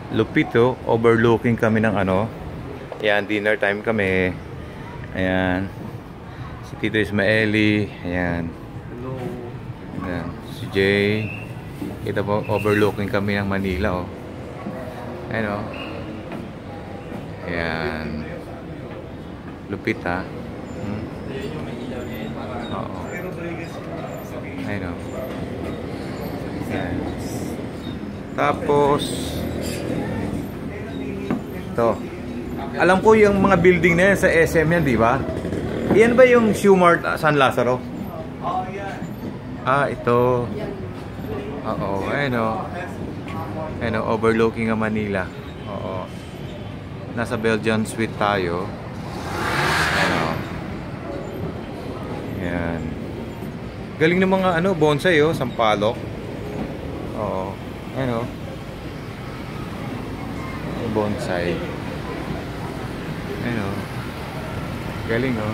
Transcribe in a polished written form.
Lupit oh. Overlooking kami ng ano. Ayan, dinner time kami. Ayan. Si Tito Ismaeli. Ayan. Hello. Ayan. Si Jay. Kita po, overlooking kami ng Manila oh. Ayan oh. Ayan. Lupit ha. Oo. Ayan oh. Ayan. Tapos ito. Alam ko yung mga building na yan sa SM yan, di ba? Yan ba yung Shoemart San Lazaro? Ah, ito. Oo, ayun o. Ayun o, overlooking ang Manila. Oo. Nasa Belgian Suite tayo. Ayun o. Ayan. Galing ng mga ano, bonsai o, sampalok. Oo. Ayun o. Bonsai. Ayun o. Galing o.